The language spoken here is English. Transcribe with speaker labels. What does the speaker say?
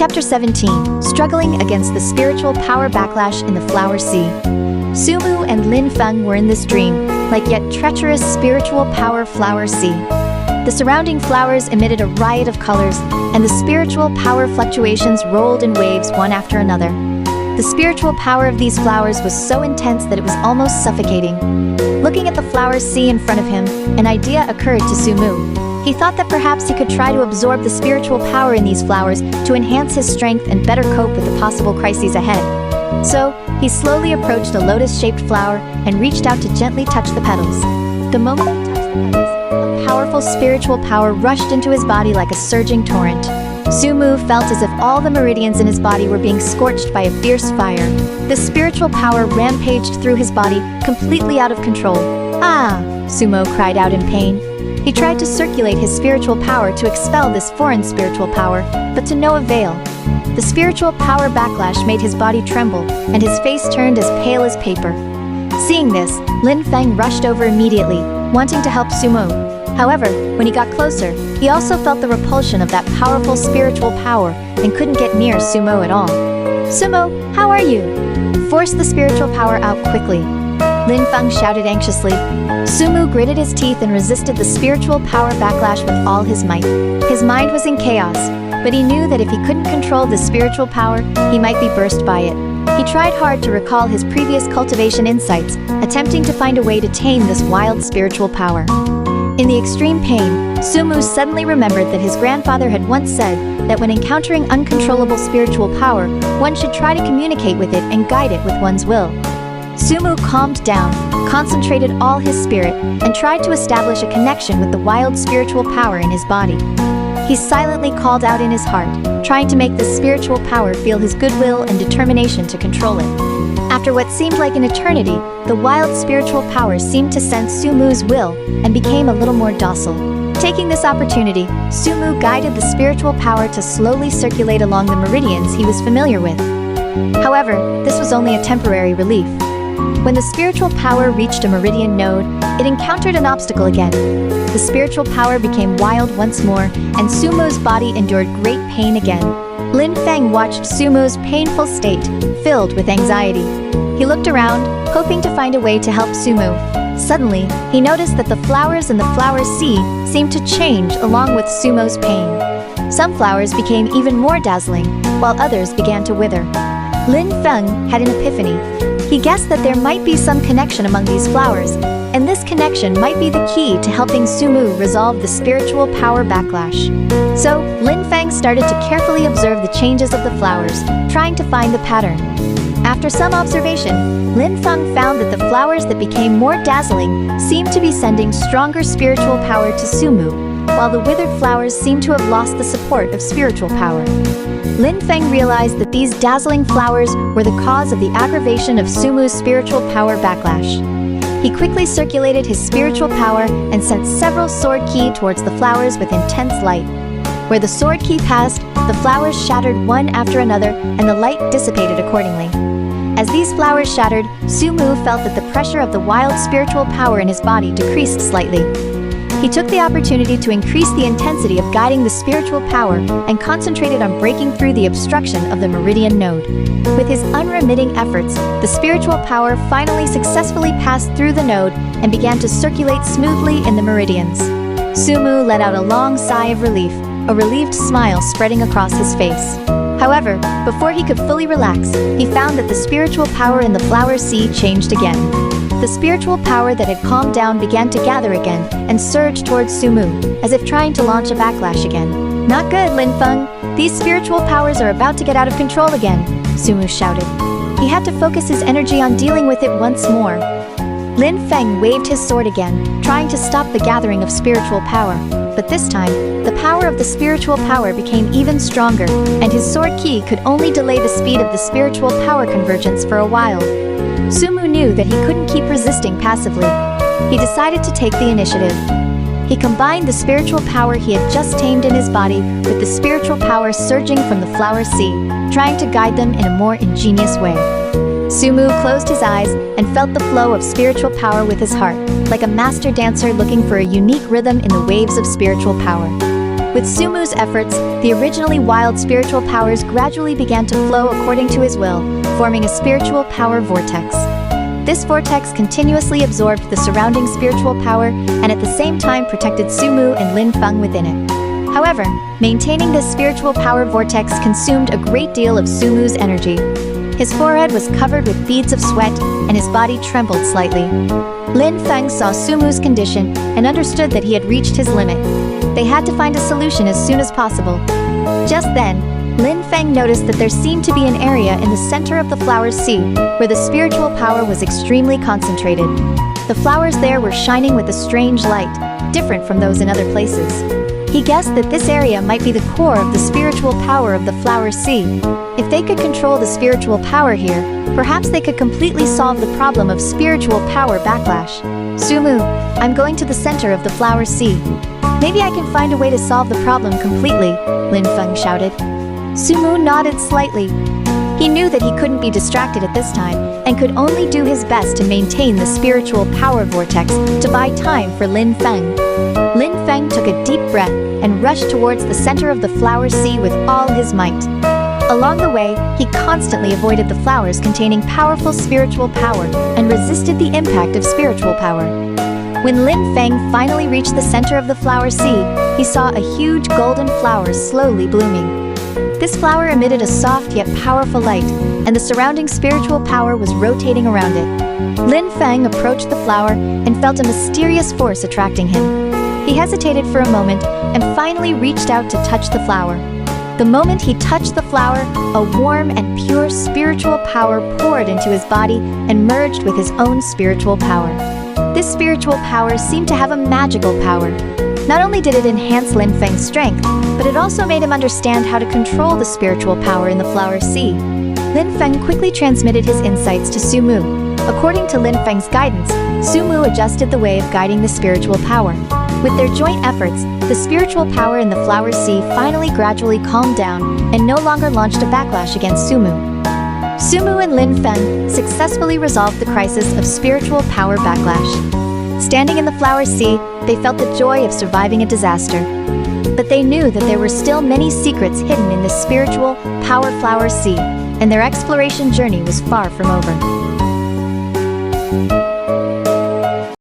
Speaker 1: Chapter 17. Struggling against the spiritual power backlash in the Flower Sea. Mu and Lin Feng were in this dream-like yet treacherous spiritual power flower sea. The surrounding flowers emitted a riot of colors, and the spiritual power fluctuations rolled in waves one after another. The spiritual power of these flowers was so intense that it was almost suffocating. Looking at the flower sea in front of him, an idea occurred to Mu. He thought that perhaps he could try to absorb the spiritual power in these flowers to enhance his strength and better cope with the possible crises ahead. So, he slowly approached a lotus-shaped flower and reached out to gently touch the petals. The moment he touched the petals, a powerful spiritual power rushed into his body like a surging torrent. Mu felt as if all the meridians in his body were being scorched by a fierce fire. The spiritual power rampaged through his body, completely out of control. "Ah!" Mu cried out in pain. He tried to circulate his spiritual power to expel this foreign spiritual power, but to no avail. The spiritual power backlash made his body tremble, and his face turned as pale as paper. Seeing this, Lin Feng rushed over immediately, wanting to help Mu. However, when he got closer, he also felt the repulsion of that powerful spiritual power and couldn't get near Mu at all. "Mu, how are you?" "Force the spiritual power out quickly," Lin Feng shouted anxiously. Mu gritted his teeth and resisted the spiritual power backlash with all his might. His mind was in chaos, but he knew that if he couldn't control the spiritual power, he might be burst by it. He tried hard to recall his previous cultivation insights, attempting to find a way to tame this wild spiritual power. In the extreme pain, Mu suddenly remembered that his grandfather had once said that when encountering uncontrollable spiritual power, one should try to communicate with it and guide it with one's will. Mu calmed down, concentrated all his spirit, and tried to establish a connection with the wild spiritual power in his body. He silently called out in his heart, trying to make the spiritual power feel his goodwill and determination to control it. After what seemed like an eternity, the wild spiritual power seemed to sense Mu's will and became a little more docile. Taking this opportunity, Mu guided the spiritual power to slowly circulate along the meridians he was familiar with. However, this was only a temporary relief. When the spiritual power reached a meridian node, it encountered an obstacle again. The spiritual power became wild once more, and Mu's body endured great pain again. Lin Feng watched Mu's painful state, filled with anxiety. He looked around, hoping to find a way to help Mu. Suddenly, he noticed that the flowers in the flower sea seemed to change along with Mu's pain. Some flowers became even more dazzling, while others began to wither. Lin Feng had an epiphany. He guessed that there might be some connection among these flowers, and this connection might be the key to helping Mu resolve the spiritual power backlash. So, Lin Feng started to carefully observe the changes of the flowers, trying to find the pattern. After some observation, Lin Feng found that the flowers that became more dazzling seemed to be sending stronger spiritual power to Mu, while the withered flowers seemed to have lost the support of spiritual power. Lin Feng realized that these dazzling flowers were the cause of the aggravation of Mu's spiritual power backlash. He quickly circulated his spiritual power and sent several sword ki towards the flowers with intense light. Where the sword ki passed, the flowers shattered one after another, and the light dissipated accordingly. As these flowers shattered, Mu felt that the pressure of the wild spiritual power in his body decreased slightly. He took the opportunity to increase the intensity of guiding the spiritual power and concentrated on breaking through the obstruction of the meridian node. With his unremitting efforts, the spiritual power finally successfully passed through the node and began to circulate smoothly in the meridians. Mu let out a long sigh of relief, a relieved smile spreading across his face. However, before he could fully relax, he found that the spiritual power in the flower sea changed again. The spiritual power that had calmed down began to gather again and surge towards Mu, as if trying to launch a backlash again. "Not good, Lin Feng. These spiritual powers are about to get out of control again," Mu shouted. He had to focus his energy on dealing with it once more. Lin Feng waved his sword again, trying to stop the gathering of spiritual power. But this time, the power of the spiritual power became even stronger, and his sword ki could only delay the speed of the spiritual power convergence for a while. Mu knew that he couldn't keep resisting passively. He decided to take the initiative. He combined the spiritual power he had just tamed in his body with the spiritual power surging from the flower sea, trying to guide them in a more ingenious way. Mu closed his eyes and felt the flow of spiritual power with his heart, like a master dancer looking for a unique rhythm in the waves of spiritual power. With Sumu's efforts, the originally wild spiritual powers gradually began to flow according to his will, forming a spiritual power vortex. This vortex continuously absorbed the surrounding spiritual power and at the same time protected Mu and Lin Feng within it. However, maintaining this spiritual power vortex consumed a great deal of Sumu's energy. His forehead was covered with beads of sweat and his body trembled slightly. Lin Feng saw Sumu's condition and understood that he had reached his limit. They had to find a solution as soon as possible. Just then, Lin Feng noticed that there seemed to be an area in the center of the flower's sea where the spiritual power was extremely concentrated. The flowers there were shining with a strange light, different from those in other places. He guessed that this area might be the core of the spiritual power of the flower sea. If they could control the spiritual power here, perhaps they could completely solve the problem of spiritual power backlash. Sumu, I'm going to the center of the flower sea. Maybe I can find a way to solve the problem completely, Lin Feng shouted. Sumu nodded slightly. He knew that he couldn't be distracted at this time and could only do his best to maintain the spiritual power vortex to buy time for Lin Feng. Lin Feng took a deep breath and rushed towards the center of the flower sea with all his might. Along the way, he constantly avoided the flowers containing powerful spiritual power and resisted the impact of spiritual power. When Lin Feng finally reached the center of the flower sea, he saw a huge golden flower slowly blooming. This flower emitted a soft yet powerful light, and the surrounding spiritual power was rotating around it. Lin Feng approached the flower and felt a mysterious force attracting him. He hesitated for a moment and finally reached out to touch the flower. The moment he touched the flower, a warm and pure spiritual power poured into his body and merged with his own spiritual power. This spiritual power seemed to have a magical power. Not only did it enhance Lin Feng's strength, but it also made him understand how to control the spiritual power in the flower sea. Lin Feng quickly transmitted his insights to Sumu. According to Lin Feng's guidance, Sumu adjusted the way of guiding the spiritual power. With their joint efforts, the spiritual power in the flower sea finally gradually calmed down and no longer launched a backlash against Sumu. Sumu and Lin Feng successfully resolved the crisis of spiritual power backlash. Standing in the flower sea, they felt the joy of surviving a disaster. But they knew that there were still many secrets hidden in this spiritual power flower sea, and their exploration journey was far from over.